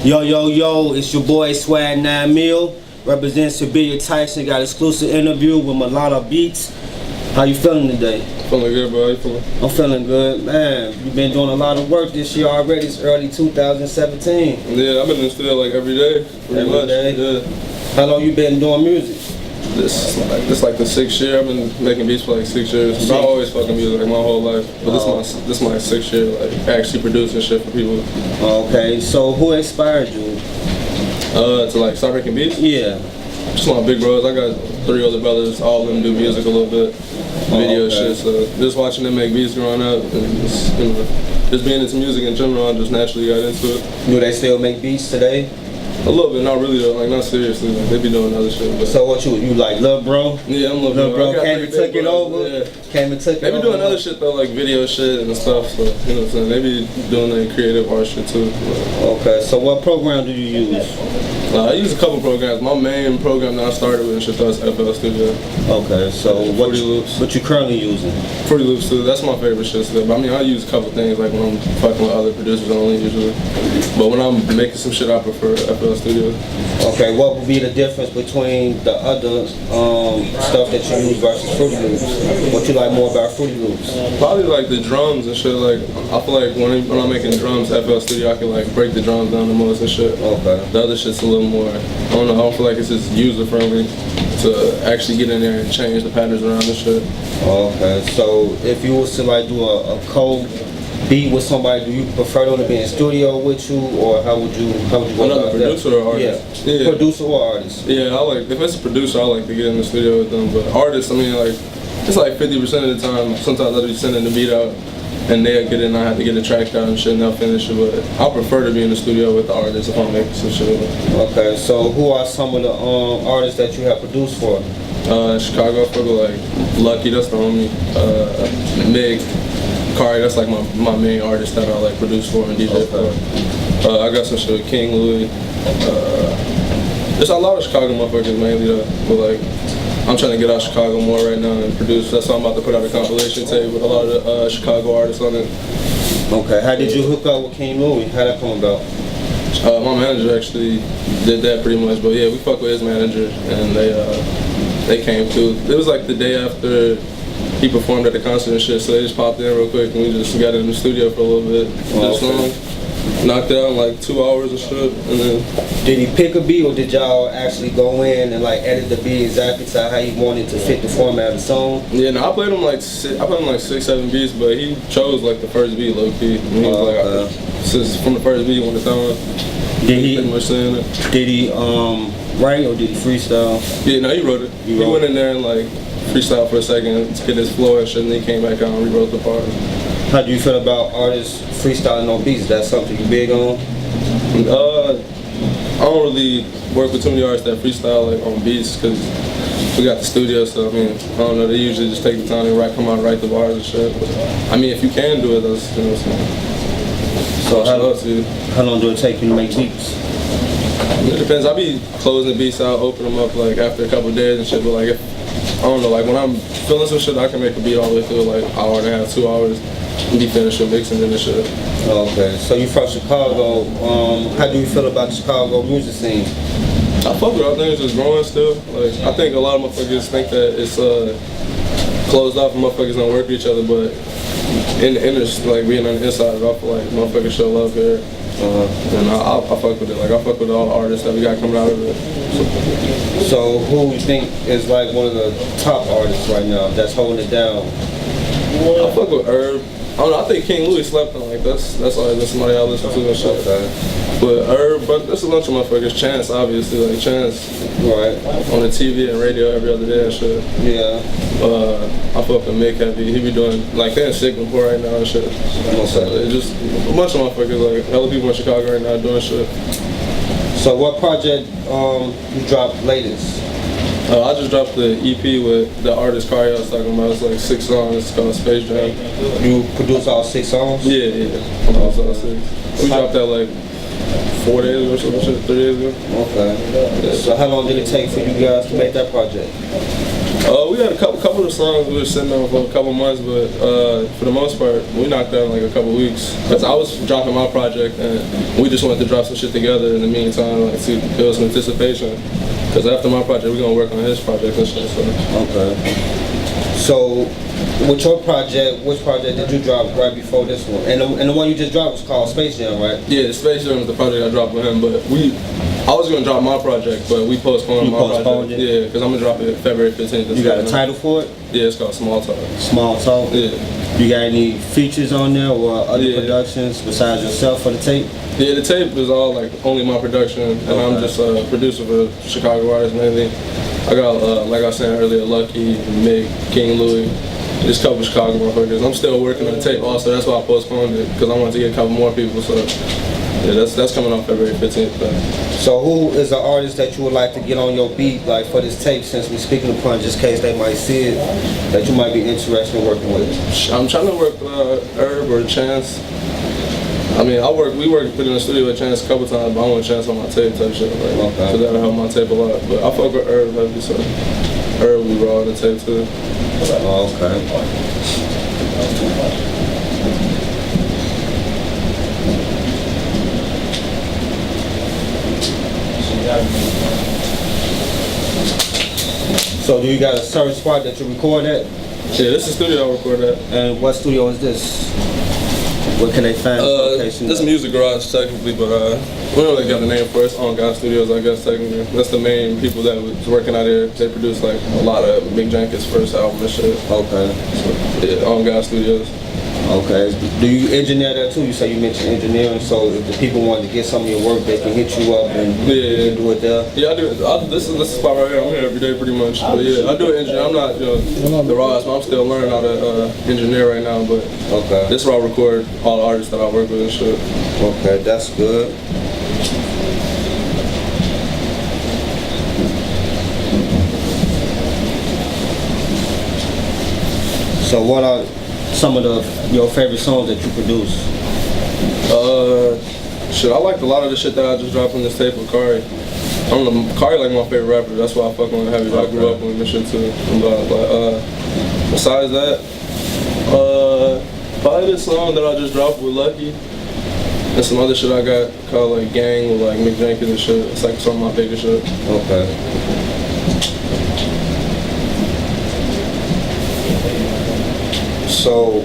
Yo, yo, yo, it's your boy Swag 9 Mil, represents ShibuyaTyson, got exclusive interview with Mulatto Beats. How you feeling today? Feeling good, bro. How you feeling? I'm feeling good, man. You've been doing a lot of work this year already. It's early 2017. Yeah, I've been in the studio like every day, pretty much. Day? Yeah. How long you been doing music? This like the 6th year. I've been making beats for like 6 years. I always fucking music like my whole life, but this my 6th year, like actually producing shit for people. Okay, so who inspired you? To like start making beats? Yeah. Just my big bros. I got 3 older brothers. All of them do music a little bit, video shit. So just watching them make beats growing up, and just, you know, just being into music in general, I just naturally got into it. Do they still make beats today? A little bit, not really though, like not seriously. Like, they be doing other shit. But. So what you like, Lil Bro? Yeah, I'm Lil Bro. Came and took it over. Yeah. Came and took it over. They be doing other shit though, like video shit and stuff. So you know what I'm saying. They be doing their creative art shit too. Okay, so what program do you use? I use a couple programs. My main program that I started with and shit was FL Studio. Okay, so what you currently using? Fruity Loops too. That's my favorite shit still. But I mean, I use a couple things like when I'm fucking with other producers only usually. But when I'm making some shit, I prefer FL Studio. Okay, what would be the difference between the other stuff that you use versus Fruity Loops? What you like more about Fruity Loops? Probably like the drums and shit. Like I feel like when I'm making drums, FL Studio, I can like break the drums down the most and shit. Okay. The other shit's a little more, I don't know, I don't feel like it's just user friendly to actually get in there and change the patterns around and shit. Okay, so if you was to like do a co-beat with somebody, do you prefer them to be in studio with you, or how would you go Another about producer that? or artist? Yeah, producer or artist? Yeah, I like, if it's a producer, I like to get in the studio with them, but artists, I mean, like, it's like 50% of the time, sometimes I'll be sending the beat out, and they'll get in, I have to get it tracked out and shit, and they'll finish it, but I prefer to be in the studio with the artists if I'm making some shit. Okay, so who are some of the artists that you have produced for? Chicago, I fuck with like Lucky, that's the homie. Mig, Kari, that's like my main artist that I like produce for and DJ for. I got some shit with King Louie. There's a lot of Chicago motherfuckers mainly though, but like I'm trying to get out Chicago more right now and produce. That's why I'm about to put out a compilation tape with a lot of Chicago artists on it. Okay, how did you hook up with King Louie? How'd that come about? My manager actually did that pretty much, but yeah, we fuck with his manager and they came through. It was like the day after he performed at the concert and shit, so they just popped in real quick and we just got in the studio for a little bit. This song knocked out in like 2 hours and shit, and then. Did he pick a beat, or did y'all actually go in and like edit the beat exactly to how he wanted to fit the format of the song? Yeah, no, I played him like 6, 7 beats, but he chose like the first beat low key. And he was like, since from the first beat he wanted to throw Did he? Pretty much saying it. Did he write or did he freestyle? Yeah, no, he wrote it. He went in there and like freestyle for a second to get his flow and shit, and then he came back out and rewrote the part. How do you feel about artists freestyling on beats? Is that something you big on? I don't really work with too many artists that freestyle like on beats because we got the studio, so I mean, I don't know, they usually just take the time to come out and write the bars and shit. But, I mean, if you can do it, that's, you know what I'm saying. So how long do it take you to make beats? It depends. I be closing the beats out, open them up like after a couple of days and shit, but like if, I don't know, like when I'm feeling some shit, I can make a beat all the way through like an hour and a half, 2 hours. Be finished with mixing and shit. Okay, so you from Chicago. How do you feel about the Chicago music scene? I fuck with it. I think it's just growing still. Like I think a lot of motherfuckers think that it's closed off and motherfuckers don't work with each other, but in the inner, like being on the inside, I feel like motherfuckers show love here. And I fuck with it. Like I fuck with all the artists that we got coming out of it. So who you think is like one of the top artists right now that's holding it down? I fuck with Herb. I don't know, I think King Louie slept on, like that's always somebody I listen to and shit. Okay. But Herb, but there's a bunch of motherfuckers. Chance, obviously, like Chance, right, on the TV and radio every other day and shit. Yeah. I fuck with Mick heavy. He be doing like they're in Singapore right now and shit. Okay. So it's just a bunch of motherfuckers, like hella people in Chicago right now doing shit. So what project you dropped latest? I just dropped the EP with the artist Kari I was talking about. It's like 6 songs. It's called Space Jam. You produced all 6 songs? Yeah. I produced all 6. We dropped that like 4 days ago or some shit, 3 days ago. Okay. So how long did it take for you guys to make that project? We had a couple of songs we were sitting on for a couple months, but for the most part, we knocked out in like a couple weeks. Cause I was dropping my project, and we just wanted to drop some shit together in the meantime, like to build some anticipation. Cause after my project, we're gonna work on his project and shit. So. Okay. So, with your project, which project did you drop right before this one? And the one you just dropped was called Space Jam, right? Yeah, the Space Jam was the project I dropped with him, but I was gonna drop my project, but we postponed my project. It? Yeah, because I'm gonna drop it February 15th. You got a title for it? Yeah, it's called Small Talk. Small Talk? Yeah. You got any features on there or other productions besides yourself for the tape? Yeah, the tape is all like only my production, and I'm just a producer for Chicago artists mainly. I got, like I was saying earlier, Lucky, Mick, King Louie, just a couple Chicago motherfuckers. I'm still working on the tape also, that's why I postponed it, because I wanted to get a couple more people, so yeah, that's coming on February 15th. So who is an artist that you would like to get on your beat, like for this tape, since we're speaking upon, just in case they might see it, that you might be interested in working with? I'm trying to work Herb or Chance. I mean, we worked in the studio with Chance a couple times, but I want Chance on my tape type shit, like, because that'll help my tape a lot. But I fuck with Herb heavy, so Herb will be raw on the tape too. Oh, okay. So do you got a certain spot that you record at? Yeah, this is the studio I record at. And what studio is this? What can they find? This is Music Garage technically, but we don't really got the name for it. It's On God Studios, I guess technically. That's the main people that was working out here. They produced like a lot of Big Jenkins' first album and shit. Okay. So, yeah, On God Studios. Okay. Do you engineer that too? You say you mentioned engineering, so if the people want to get some of your work, they can hit you up and you can do it there? Yeah, I do. This is the spot right here. I'm here every day pretty much. But yeah, I do engineer. I'm not the rawest, but I'm still learning how to engineer right now. But this is where I record all the artists that I work with and shit. Okay, that's good. So what are some of your favorite songs that you produce? Shit, I liked a lot of the shit that I just dropped on this tape with Kari. I don't know, Kari like my favorite rapper. That's why I fuck with him heavy. I grew up with him and shit too. But besides that, probably this song that I just dropped with Lucky. And some other shit I got called like Gang with like Mick Jenkins and shit. It's like some of my bigger shit. Okay. So,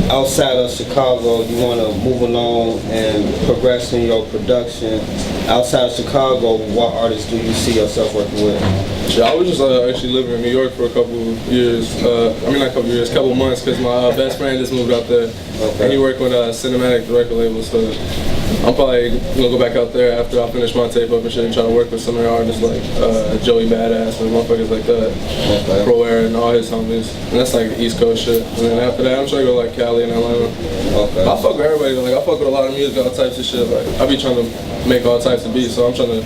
outside of Chicago, you want to move along and progress in your production. Outside of Chicago, what artists do you see yourself working with? Yeah, I was just actually living in New York for a couple years. I mean, not a couple years, couple months, because my best friend just moved out there. Okay. And he worked with a cinematic record label, so I'm probably gonna go back out there after I finish my tape up and shit and try to work with some of the artists like Joey Badass and motherfuckers like that. Okay. Pro Air and all his homies. And that's like East Coast shit. And then after that, I'm trying to go like Cali and Atlanta. Okay. I fuck with everybody, like I fuck with a lot of music, all types of shit. Like I be trying to make all types of beats, so I'm trying to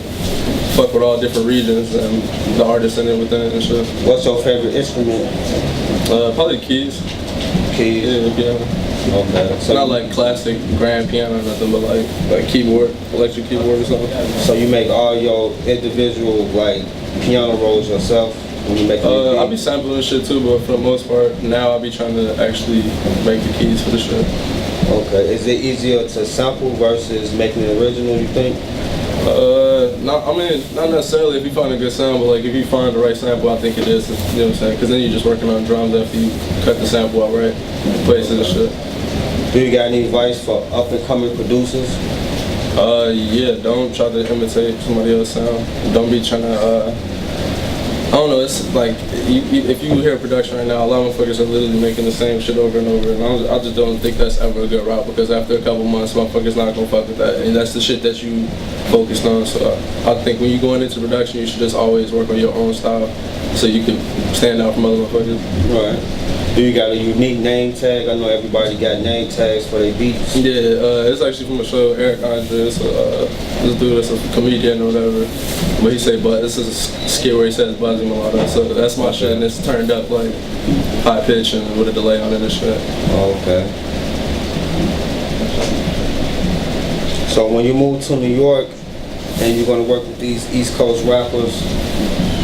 fuck with all different regions and the artists in it within it and shit. What's your favorite instrument? Probably keys. Keys? Yeah, the piano. Okay. So not like classic grand piano or nothing, but like keyboard, electric keyboard or something. So you make all your individual like piano rolls yourself when you make I be sampling shit too, but for the most part now I be trying to actually make the keys for the shit. Okay. Is it easier to sample versus making it original, you think? Not necessarily if you find a good sound, but like if you find the right sample, I think it is, you know what I'm saying? Because then you're just working on drums after you cut the sample out right, places and shit. Do you got any advice for up and coming producers? Yeah, don't try to imitate somebody else's sound. Don't be trying to, I don't know, it's like, if you hear production right now, a lot of motherfuckers are literally making the same shit over and over, and I just don't think that's ever a good route, because after a couple months, motherfuckers not gonna fuck with that, and that's the shit that you focused on. So I think when you're going into production, you should just always work on your own style, so you can stand out from other motherfuckers. Right. Do you got a unique name tag? I know everybody got name tags for their beats. Yeah, it's actually from a show, Eric Andre. This dude that's a comedian or whatever. But he say, but this is a skit where he says Buzzy Mulatto. So that's my shit, and it's turned up like high pitch and with a delay on it and shit. Oh, okay. So when you move to New York and you're gonna work with these East Coast rappers,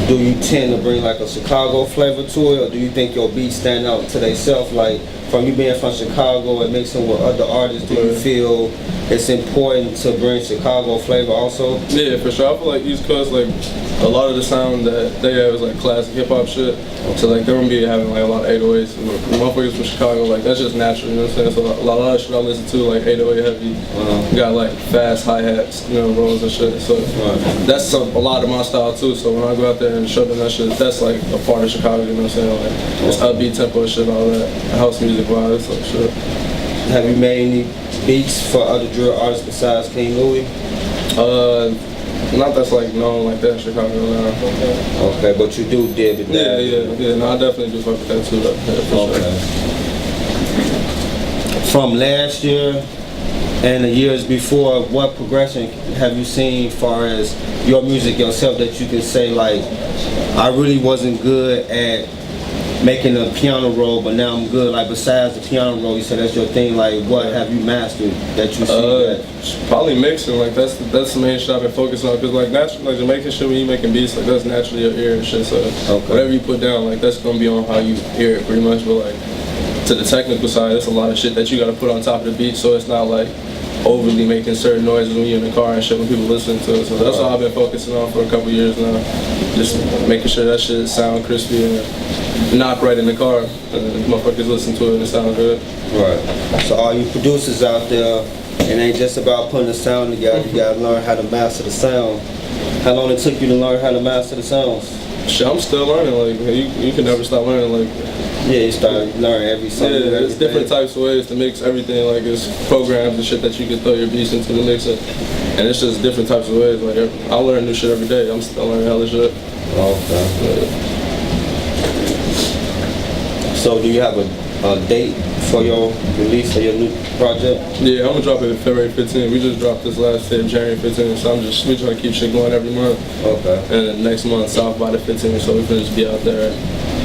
do you tend to bring like a Chicago flavor to it, or do you think your beats stand out to themselves? Like from you being from Chicago and mixing with other artists, do you feel it's important to bring Chicago flavor also? Yeah, for sure. I feel like East Coast, like a lot of the sound that they have is like classic hip hop shit. So like they're gonna be having like a lot of 808s. And the motherfuckers from Chicago, like that's just natural, you know what I'm saying? So a lot of shit I listen to, like 808 heavy, got like fast hi-hats, you know, rolls and shit. So that's a lot of my style too. So when I go out there and show them that shit, that's like a part of Chicago, you know what I'm saying? Like it's upbeat tempo and shit, all that house music vibes, like shit. Have you made any beats for other drill artists besides King Louie? Not that's like known like that in Chicago now. Okay, but you do dib it. Yeah. No, I definitely do fuck with that too. For sure. From last year and the years before, what progression have you seen as far as your music yourself that you can say like, I really wasn't good at making a piano roll, but now I'm good. Like besides the piano roll, you said that's your thing. Like what have you mastered that you see that? Probably mixing. Like that's the main shit I've been focusing on. Cause like naturally, like Jamaican shit when you making beats, like that's naturally your ear and shit. So whatever you put down, like that's gonna be on how you hear it pretty much. But like to the technical side, there's a lot of shit that you gotta put on top of the beat. So it's not like overly making certain noises when you're in the car and shit when people listen to it. So that's all I've been focusing on for a couple years now. Just making sure that shit sound crispy and knock right in the car. And motherfuckers listen to it and it sounds good. Right. So all you producers out there, it ain't just about putting the sound together. You gotta learn how to master the sound. How long it took you to learn how to master the sounds? Shit, I'm still learning. Like you can never stop learning. Like yeah, you start learning every song. Yeah, there's different types of ways to mix everything. Like it's programs and shit that you can throw your beats into the mixer, and it's just different types of ways. Like I learn new shit every day. I'm still learning hella shit. Okay. So do you have a date for your release of your new project? Yeah, I'm gonna drop it February 15th. We just dropped this last day of January 15th, so we trying to keep shit going every month. Okay. And then next month, South by the 15th, so we can just be out there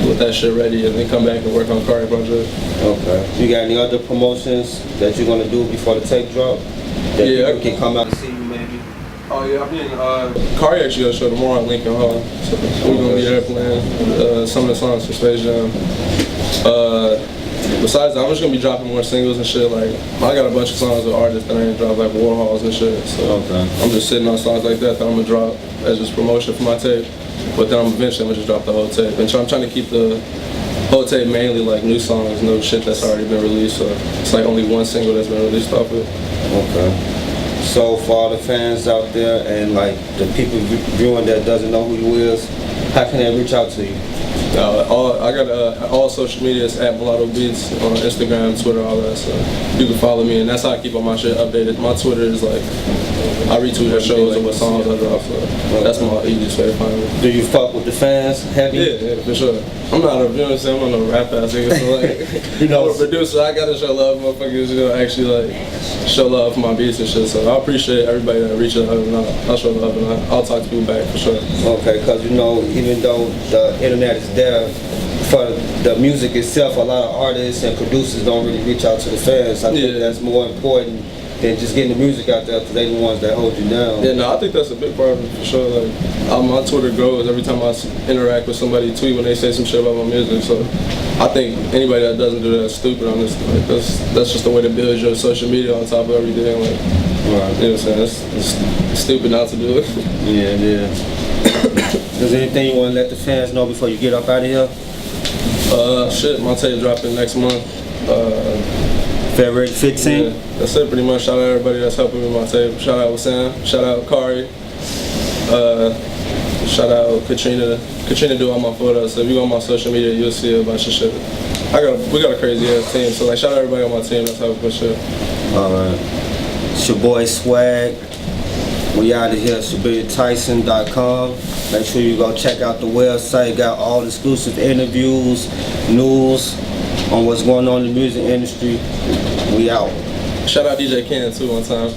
with that shit ready and then come back and work on Kari project. Okay. You got any other promotions that you're gonna do before the tape drop? That people can come out and see you maybe? Oh yeah, I mean, Kari actually got a show tomorrow at Lincoln Hall, so we're gonna be there playing some of the songs from Space Jam. Besides that, I'm just gonna be dropping more singles and shit. Like I got a bunch of songs with artists that I ain't dropped, like Warhols and shit. So I'm just sitting on songs like that I'm gonna drop as just promotion for my tape. But then eventually I'm gonna just drop the whole tape. And so I'm trying to keep the whole tape mainly like new songs, no shit that's already been released. So it's like only one single that's been released off it. Okay. So for all the fans out there and like the people viewing that doesn't know who you is, how can they reach out to you? I got all social media is at Mulatto Beats on Instagram, Twitter, all that. So you can follow me, and that's how I keep all my shit updated. My Twitter is like I retweet their shows and what songs I drop. So that's my easiest way to find me. Do you fuck with the fans heavy? Yeah, for sure. I'm not a, you know what I'm saying? I'm not no rap ass nigga. So like, I'm a producer. I gotta show love, motherfuckers. You know, actually like show love for my beats and shit. So I appreciate everybody that reaches out, and I'll show love, and I'll talk to people back for sure. Okay, because you know, even though the internet is there, for the music itself, a lot of artists and producers don't really reach out to the fans. I think that's more important than just getting the music out there, because they're the ones that hold you down. Yeah, no, I think that's a big part of it for sure. Like, my Twitter grows every time I interact with somebody, tweet when they say some shit about my music. So I think anybody that doesn't do that is stupid, honestly. Like, that's just the way to build your social media on top of everything. Like, you know what I'm saying? It's stupid not to do it. Yeah. Is there anything you want to let the fans know before you get up out of here? Shit, my tape dropping next month. February 15th? Yeah, that's it pretty much. Shout out everybody that's helping me with my tape. Shout out Sam. Shout out Kari. Shout out Katrina. Katrina do all my photos. So if you go on my social media, you'll see a bunch of shit. We got a crazy ass team. So like, shout out everybody on my team that's helping with shit. Alright. It's your boy Swag. We out of here, ShibuyaTyson.com. Make sure you go check out the website. Got all the exclusive interviews, news on what's going on in the music industry. We out. Shout out DJ Ken too one time.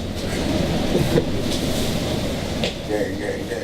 Yeah.